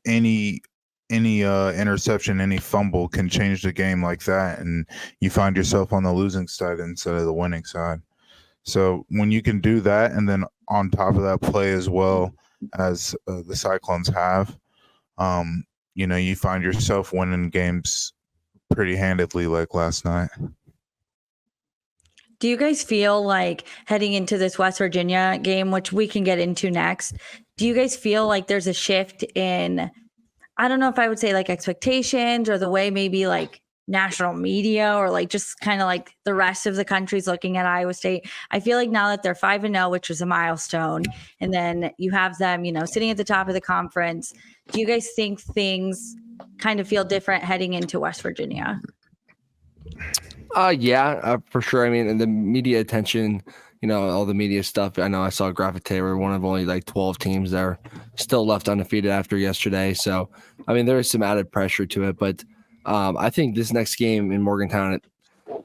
any interception, any fumble can change the game like that, and you find yourself on the losing side instead of the winning side. So when you can do that, and then on top of that play as well as the Cyclones have, you find yourself winning games pretty handedly like last night. Do you guys feel like heading into this West Virginia game, which we can get into next, do you guys feel like there's a shift in, I don't know if I would say like expectations or the way maybe like national media or like just kind of like the rest of the country's looking at Iowa State? I feel like now that they're 5-0, which was a milestone, and then you have them, sitting at the top of the conference, do you guys think things kind of feel different heading into West Virginia? Yeah, for sure. I mean, and the media attention, all the media stuff. I know I saw a graphic today where one of only like 12 teams that are still left undefeated after yesterday. So, I mean, there is some added pressure to it, but I think this next game in Morgantown, it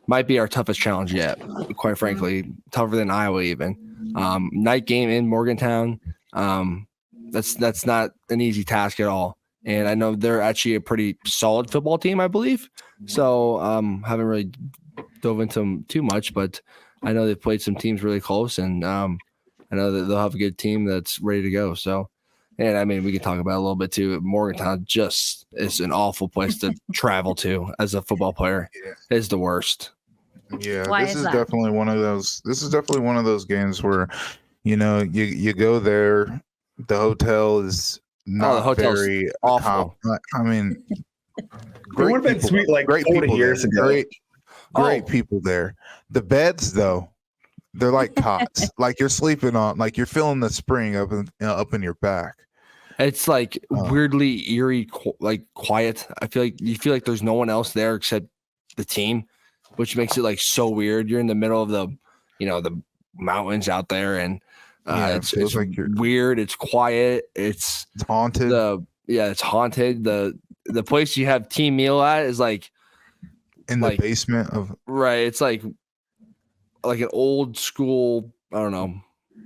might be our toughest challenge yet, quite frankly, tougher than Iowa even. Night game in Morgantown, that's not an easy task at all. And I know they're actually a pretty solid football team, I believe. So haven't really dove into them too much, but I know they've played some teams really close, and I know that they'll have a good team that's ready to go. So, and I mean, we can talk about it a little bit too. Morgantown just is an awful place to travel to as a football player. It's the worst. Yeah, Why this is is that? definitely one of those. This is definitely one of those games where, you go there, the hotel is not the hotel's very awful. I mean, It would have been sweet like 40 years ago. Great people there. The beds, though, they're like cots. Like you're sleeping on, like you're feeling the spring up in your back. It's like weirdly eerie, like quiet. I feel like you feel like there's no one else there except the team, which makes it like so weird. You're in the middle of the mountains out there, and it's like weird. It's quiet. It's haunted. It's haunted. The place you have team meal at is like in the basement of It's like an old school, I don't know,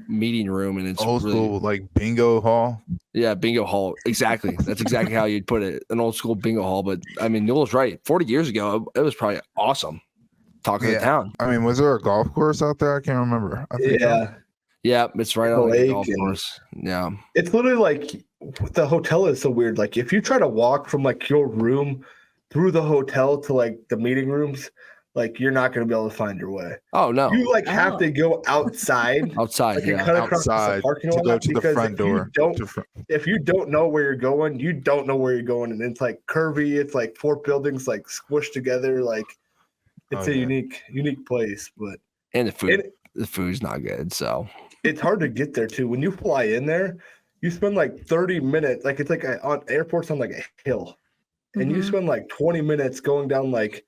meeting room, and it's old school like bingo hall. Yeah, bingo hall. Exactly. That's exactly how you'd put it. An old school bingo hall. But I mean, Newell's right. 40 years ago, it was probably awesome. Talking to the town. I mean, was there a golf course out there? I can't remember. I think Yeah, it's right on the golf course. Yeah. It's literally like the hotel is so weird. Like if you try to walk from like your room through the hotel to like the meeting rooms, like you're not going to be able to find your way. Oh no! You like have to go outside, outside, like, cut across the parking lot to go to the front door. If you don't know where you're going, you don't know where you're going, and it's like curvy. It's like 4 buildings like squished together. Like it's a unique place, but and the food's not good, so it's hard to get there too. When you fly in there, you spend like 30 minutes. Like it's like on airports on like a hill. and you spend like 20 minutes going down like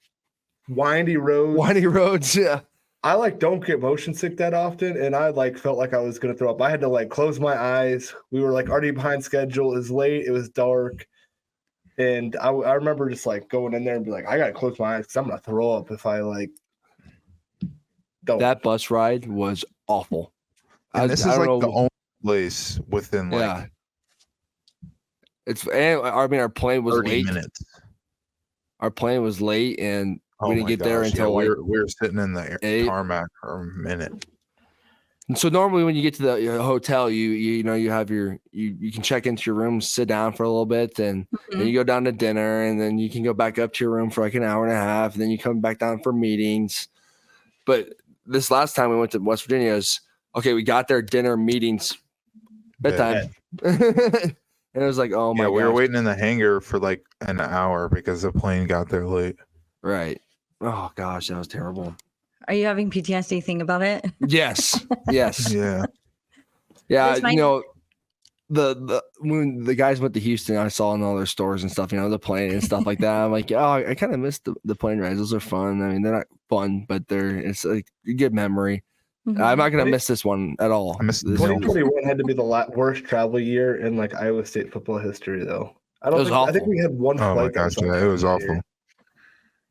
windy roads. Windy roads, yeah. I like don't get motion sick that often, and I like felt like I was gonna throw up. I had to like close my eyes. We were like already behind schedule. It was late. It was dark, and I remember just like going in there and be like, I gotta close my eyes because I'm gonna throw up if I like don't. That bus ride was awful. And this is like don't the know. only place within like Yeah. Our plane was 30 late. minutes. Our plane was late, and Oh we didn't my get there gosh, until yeah, like we were sitting in the 8. tarmac for a minute. And so normally when you get to the hotel, you know you have you can check into your room, sit down for a little bit, and then you go down to dinner, and then you can go back up to your room for like an hour and a half, and then you come back down for meetings. But this last time we went to West Virginia is okay. We got there, dinner, meetings, bedtime, and it was like, oh my Yeah, god, we were waiting in the hangar for like an hour because the plane got there late. right? Oh gosh, that was terrible. Are you having PTSD thing about it? Yes, yes. Yeah. Yeah, This might- you know, the when the guys went to Houston, I saw in all their stores and stuff, you know, the plane and stuff like that. I'm like, oh, I kind of missed the plane rides. Those are fun. I mean, they're not fun, but it's like a good memory. Mhm. I'm not gonna miss this one at all. I missed This the one. 2021 had to be the worst travel year in like Iowa State football history, though. I It was I think awful. we had one Oh my flight. that gosh, on yeah, it time was that awful. year.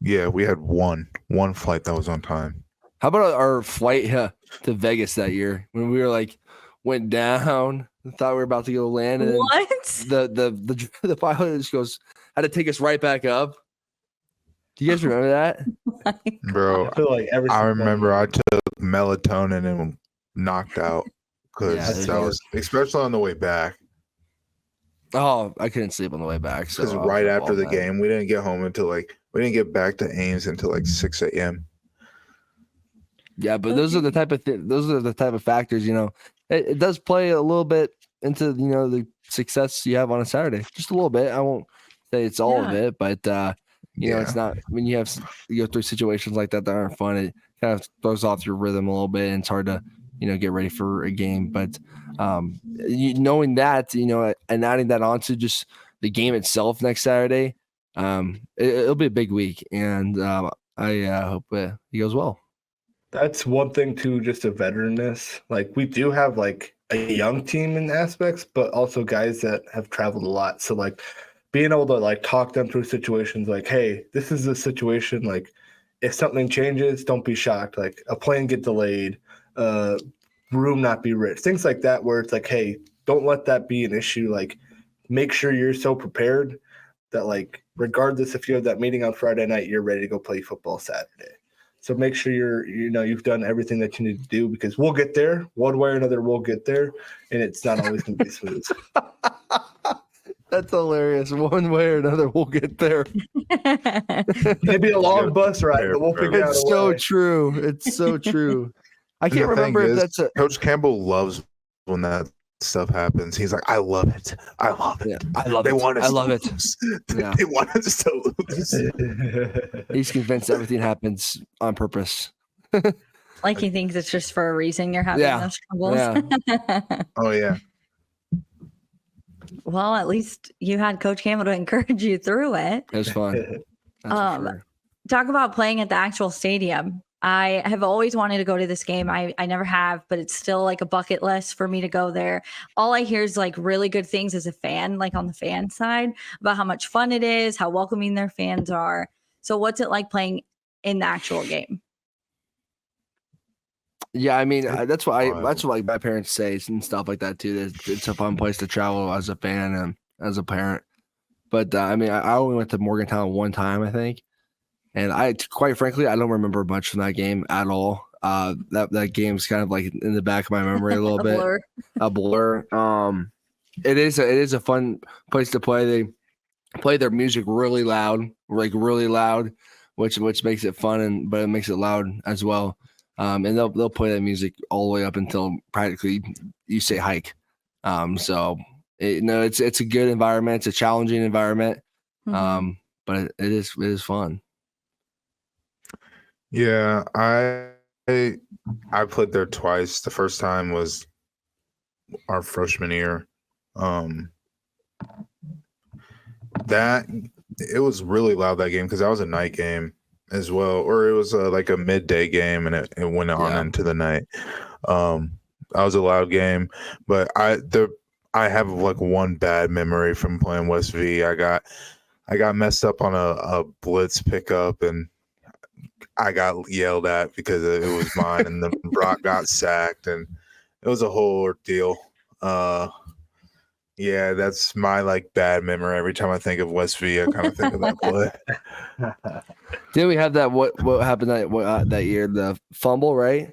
Yeah, we had one flight that was on time. How about our flight to Vegas that year when we were like went down, thought we were about to go land, and then What? the pilot just goes had to take us right back up. Do you guys remember that? Bro, I feel like every I single remember one. I took melatonin and knocked out Yeah, because it that was especially on the way back. Oh, I couldn't sleep on the way back. So Because I was right up after all the night. game, we didn't get home until we didn't get back to Ames until like 6 a.m. Yeah, but those are the type of factors, you know. It does play a little bit into, you know, the success you have on a Saturday. Just a little bit. I won't say it's all of it, but you know, it's not when you go through situations like that aren't fun, it kind of throws off your rhythm a little bit, and it's hard to, you know, get ready for a game. But knowing that, you know, and adding that onto just the game itself next Saturday, it'll be a big week, and I hope it goes well. That's one thing too, just a veteranness. Like we do have like a young team in aspects, but also guys that have traveled a lot. So like being able to like talk them through situations like, hey, this is a situation, like if something changes, don't be shocked. Like a plane get delayed, room not be rich, things like that, where it's like, hey, don't let that be an issue. Like make sure you're so prepared that like regardless if you have that meeting on Friday night, you're ready to go play football Saturday. So make sure you've done everything that you need to do, because we'll get there one way or another. We'll get there, and it's not always going to be smooth. That's hilarious. One way or another, we'll get there. Maybe a long bus ride, but we'll figure out It's a so way. true. It's so true. I And can't the thing remember if is, that's a. Coach Campbell loves when that stuff happens. He's like, I love it. I love it. Yeah, I love They it. want us I love to it. lose. Yeah. They want us to lose. He's convinced everything happens on purpose. Like he thinks it's just for a reason you're having Yeah. those troubles. Yeah. Oh yeah. Well, at least you had Coach Campbell to encourage you through it. It was fun. That's for sure. Talk about playing at the actual stadium. I have always wanted to go to this game. I never have, but it's still like a bucket list for me to go there. All I hear is like really good things as a fan, like on the fan side, about how much fun it is, how welcoming their fans are. So what's it like playing in the actual game? Yeah, I mean that's what wild. that's what like my parents say and stuff like that too. That it's a fun place to travel as a fan and as a parent. But I mean, I only went to Morgantown one time, I think, and quite frankly, I don't remember much from that game at all. That game's kind of like in the back of my memory a little bit, Blur. a blur. It is a fun place to play. They play their music really loud, which makes it fun, but it makes it loud as well. And they'll play that music all the way up until practically you say hike. So it's a good environment. It's a challenging environment. Mhm. But it is fun. Yeah, I played there twice. The first time was our freshman year. That it was really loud that game because that was a night game as well, or it was like a midday game and it went on into the night. That was a loud game, but I have like one bad memory from playing West V. I got messed up on a blitz pickup and I got yelled at because it was mine, and then Brock got sacked, and it was a whole ordeal. Yeah, that's my like bad memory. Every time I think of West V, I kind of think of that play. Did we have that? What happened that year? The fumble, right?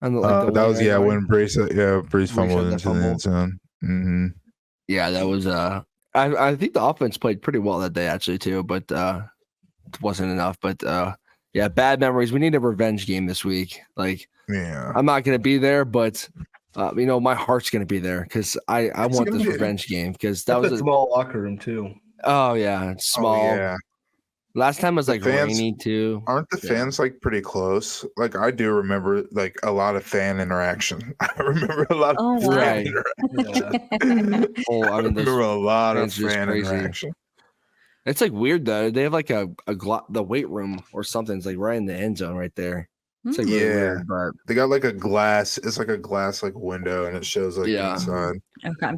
And That was when Brees fumbled had the into the end zone. Mm-hmm. Yeah, that was. I think the offense played pretty well that day actually too, but it wasn't enough. But yeah, bad memories. We need a revenge game this week. Like, yeah, I'm not gonna be there, but my heart's gonna be there because I want this revenge game because that was a small locker room too. Oh yeah, it's small. Oh, yeah. Last time was The like fans, rainy too. Aren't the fans like pretty close? Like I do remember like a lot of fan interaction. I remember a lot of fan interaction. Oh, I mean, I remember a lot of fans are just fan crazy. interaction. It's like weird though. They have like the weight room or something. It's like right in the end zone right there. It's like really weird, but they got like a glass. It's like a glass like window, and it shows like inside. Okay.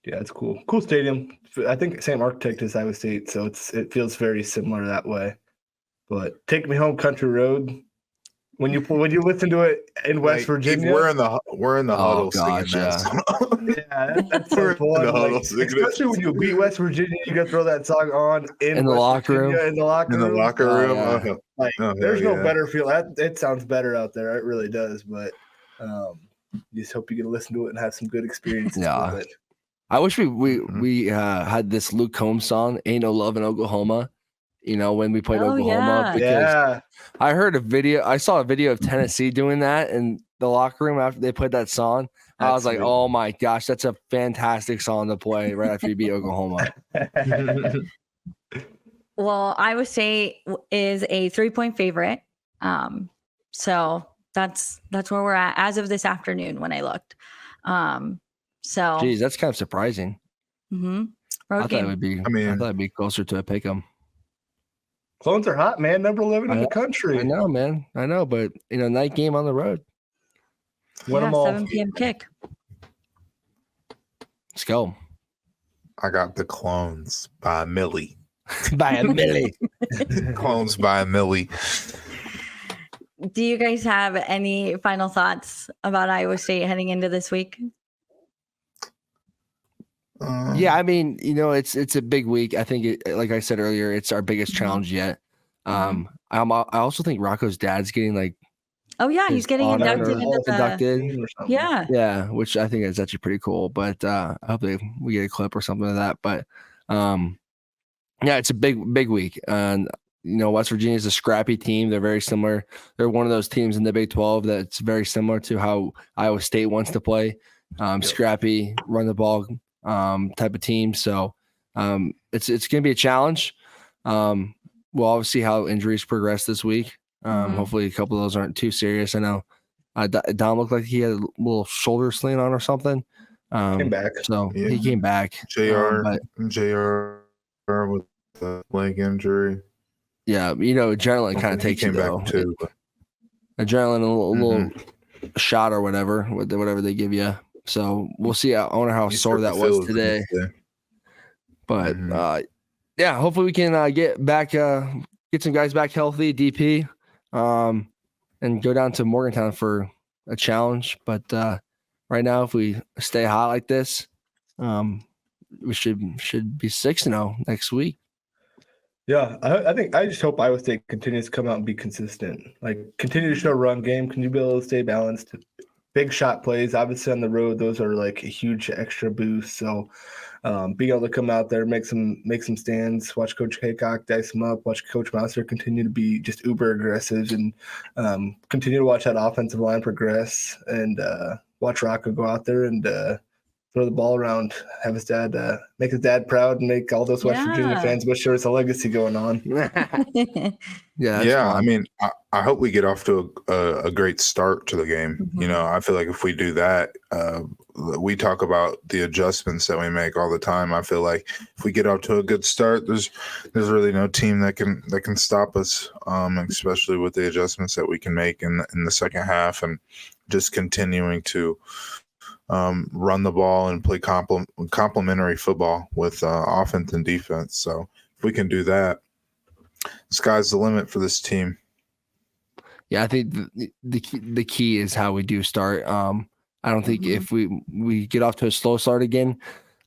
Yeah, it's cool. Cool stadium. I think same architect as Iowa State, so it feels very similar that way. But Take Me Home Country Road. When you listen to it in West Virginia, we're in the huddle singing that. Yeah, that's so fun. Like, especially when you beat West Virginia, you gotta throw that song on in the locker room. In the locker room. Yeah. There's no better feel. It sounds better out there. It really does. But you just hope you get to listen to it and have some good experiences with it. I wish we had this Luke Combs song, "Ain't No Love in Oklahoma." When we played Oklahoma. Yeah. I saw a video of Tennessee doing that in the locker room after they played that song. I was like, oh my gosh, that's a fantastic song to play right after you beat Oklahoma. Well, Iowa State is a 3-point favorite. So that's where we're at as of this afternoon when I looked. Geez, that's kind of surprising. Mm-hmm. I thought it'd be closer to a pick 'em. Clones are hot, man. Number 11 in the country. I know, man. I know, but night game on the road. 7 p.m. kick. Let's go. I got the Clones by Millie. By a millie. Clones by a millie. Do you guys have any final thoughts about Iowa State heading into this week? Yeah, I mean, it's a big week. I think, like I said earlier, it's our biggest challenge yet. I also think Rocco's dad's getting like. Oh yeah, he's getting inducted into the. Yeah, which I think is actually pretty cool. But I hope we get a clip or something of that. But yeah, it's a big week, and West Virginia is a scrappy team. They're very similar. They're one of those teams in the Big 12 that's very similar to how Iowa State wants to play. Scrappy, run the ball. Type of team. So it's going to be a challenge. We'll obviously see how injuries progress this week. Hopefully a couple of those aren't too serious. I know Dom looked like he had a little shoulder sling on or something. Came back. So he came back. JR with the leg injury. Yeah, adrenaline kind of takes you though. Too. Adrenaline, a little shot or whatever they give you. So we'll see. I wonder how sore that was today. But yeah, hopefully we can get some guys back healthy, DP, and go down to Morgantown for a challenge. But right now, if we stay hot like this, we should be 6-0 next week. Yeah, I just hope Iowa State continues to come out and be consistent. Like, continue to show run game. Can you be able to stay balanced? Big shot plays, obviously on the road, those are like a huge extra boost. So being able to come out there, make some stands, watch Coach Haycock dice them up, watch Coach Mouser continue to be just uber aggressive, and continue to watch that offensive line progress, and watch Rocco go out there and throw the ball around, have his dad make his dad proud, and make all those West Virginia fans wish there was a legacy going on. Yeah, I mean, I hope we get off to a great start to the game. Mm-hmm. You know, I feel like if we do that, we talk about the adjustments that we make all the time. I feel like if we get off to a good start, there's really no team that can stop us, especially with the adjustments that we can make in the second half and just continuing to run the ball and play complementary football with offense and defense. So if we can do that, sky's the limit for this team. Yeah, I think the key is how we do start. I don't think if we get off to a slow start again,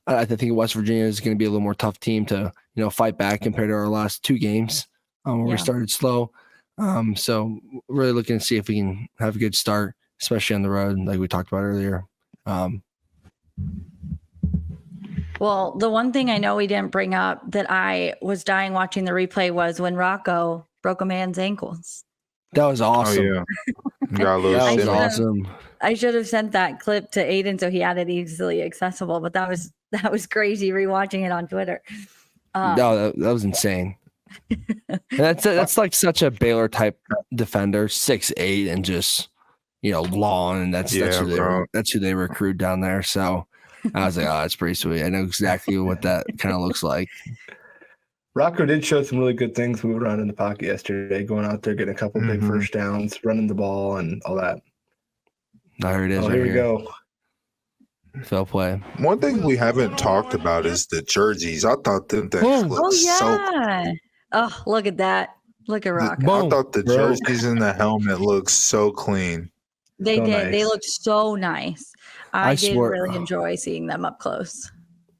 I think West Virginia is going to be a little more tough team to fight back compared to our last 2 games where we started slow. So really looking to see if we can have a good start, especially on the road, like we talked about earlier. Well, the one thing I know we didn't bring up that I was dying watching the replay was when Rocco broke a man's ankles. That was awesome. Oh, yeah. Got a little That was shit on. awesome. I should have sent that clip to Aiden so he had it easily accessible, but that was crazy rewatching it on Twitter. No, that was insane. And that's like such a Baylor type defender, 6'8", and just long, and that's who they recruit down there. So I was like, oh, that's pretty sweet. I know exactly what that kind of looks like. Rocco did show some really good things moving around in the pocket yesterday, going out there, getting a couple big first downs, running the ball, and all that. There it is. Here we go. Fair play. One thing we haven't talked about is the jerseys. I thought that looked so. Oh, look at that! Look at Rocco. I thought the jerseys and the helmet looked so clean. They So did. nice. They looked so nice. I did swear- really enjoy seeing them up close.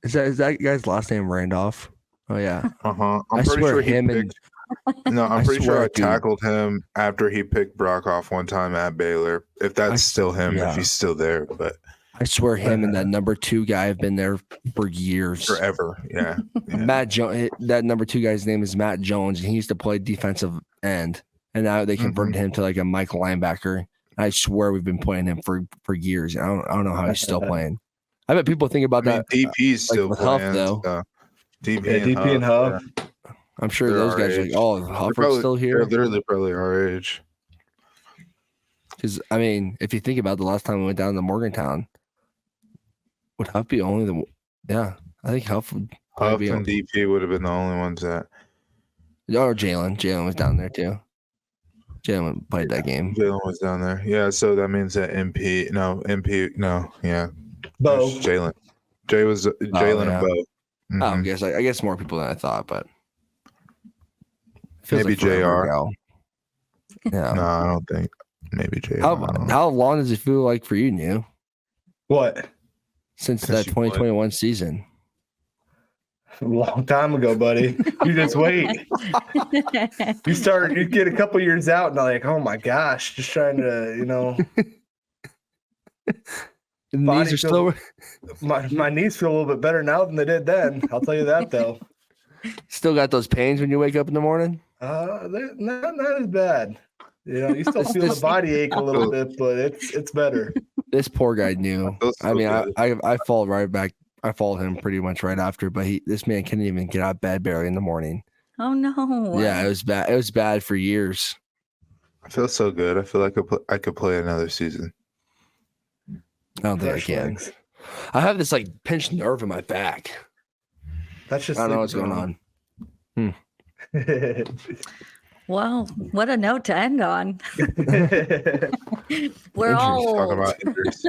Is that guy's last name Randolph? Oh yeah. I'm I pretty swear sure him he and picked. No, I'm pretty sure I dude. tackled him after he picked Brock off one time at Baylor. If that's still him, yeah. if he's still there, but I swear him and that number 2 guy have been there for years. forever. Yeah. Matt Jones. That number 2 guy's name is Matt Jones, and he used to play defensive end, and now they converted him to like a Mike linebacker. I swear we've been playing him for years. I don't know how he's still playing. I bet people think about that. DP's still with Huff, playing though. So. DP and Huff. Yeah. I'm sure They're those our guys are age. like, oh, Hufford's still here. They're literally probably our age. Because I mean, if you think about the last time we went down to Morgantown, would Huff be only the? Yeah, I think Huff would. Huff Be and DP would have been the only ones that. Or Jalen. Jalen was down there too. Jalen played that game. Jalen was down there. Yeah, so that means that MP, yeah. Bo. There's Jalen. Jalen yeah. and Bo. I guess more people than I thought, but feels Maybe like forever JR. ago. Yeah. No, I don't think. Maybe JR. How long does it feel like for you, New? What? Since Since that you played. 2021 season? A long time ago, buddy. You just wait. You get a couple years out, and I'm like, oh my gosh, just trying to, And Body these are still my knees feel a little bit better now than they did then. I'll tell you that though. still got those pains when you wake up in the morning. They're not as bad. You still feel the body ache a little bit, but it's better. This poor guy knew. Those I mean, feel good. I fall right back. I followed him pretty much right after, but this man couldn't even get out of bed barely in the morning. Oh no! Yeah, it was bad. It was bad for years. I feel so good. I feel like I could play another season. I don't think I Fresh can. legs. I have this like pinched nerve in my back. That's just I don't know what's going on. Well, what a note to end on. We're Injuries, all Talk about injuries.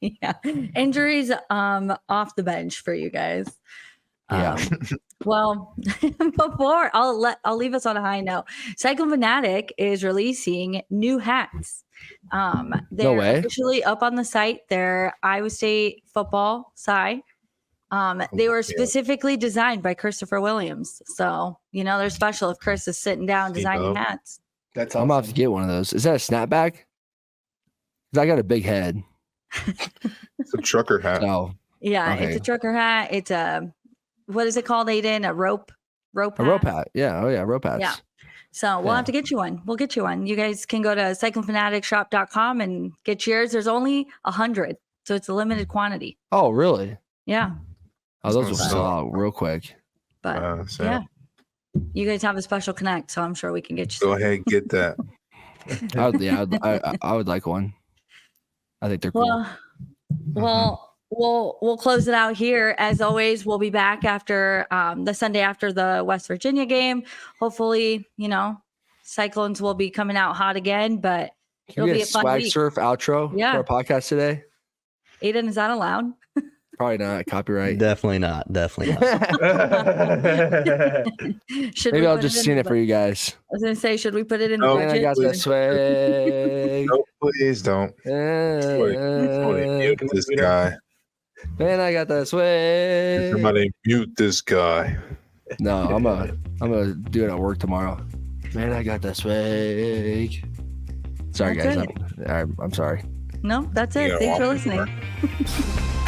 yeah, injuries off the bench for you guys. Yeah. Well, before I'll leave us on a high note. Cycle Fanatic is releasing new hats. They're way. officially up on the site. They're Iowa State football side. They were specifically designed by Christopher Williams. So, they're special if Chris is sitting down designing hats. That's I'm awesome. about to get one of those. Is that a snapback? Because I got a big head. It's a trucker hat. So Yeah, Okay. it's a trucker hat. It's a, what is it called, Aiden? A rope a rope hat. Yeah. Oh yeah, rope hats. Yeah. So we'll have to get you one. We'll get you one. You guys can go to cyclingfanaticshop.com and get yours. There's only 100. So it's a limited quantity. Oh, really? Yeah. Oh, those will Sounds sell out real quick. But So yeah, you guys have a special connect, so I'm sure we can get you go some. ahead and get that. I would like one. I think they're cool. Well, we'll close it out here. As always, we'll be back after the Sunday after the West Virginia game. Hopefully, Cyclones will be coming out hot again, but Can it'll we be get a fun swag week. surf outro Yeah. for our podcast today? Aiden, is that allowed? Probably not. Copyright. Definitely not. Definitely not. Maybe I'll just sing it for you guys. I was gonna say, should we put it in the No, Man, I got budget? that swag. No, please don't. Somebody mute this guy. Man, I got that swag. Somebody mute this guy. No, I'm gonna do it at work tomorrow. Man, I got that swag. Sorry, That's guys. I'm sorry. No, that's it. Yeah, Thanks for well, listening.